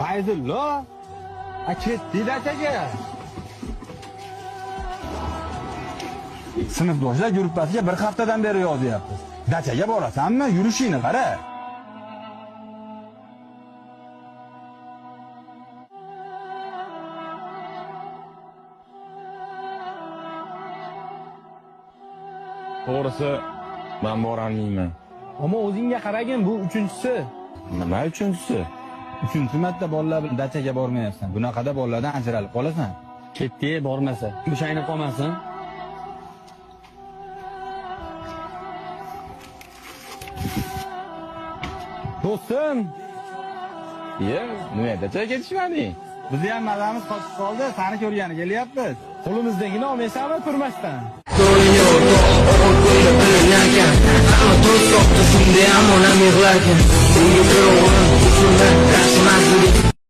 Fayzullo, ketdik dachaga. Sinfdoshlar gruppasiga bir haftadan beri yozyapmiz. Dachaga borasanmi? Yurishingni qara. To'g'risi, men borolmayman. Ammo o'zingga qaragin, bu uchinchisi. Nima uchinchisi? Uchinchi marta bolalar bilan dachaga bormayapsan. Bunaqada bolalardan ajralib qolasan. Ketdi, bormasa. Mushaynib qolmasin. Do'stim, Nima dachaga ketishmading? bizni ham mazamiz qochib qoldi. Seni ko'rgani kelyapmiz. Qo'limizdagini olmaysanmi turmasdan? Hamma to'z soqdi shunday ham onam yig'larkan. Uyga bir o'g'lim, shundan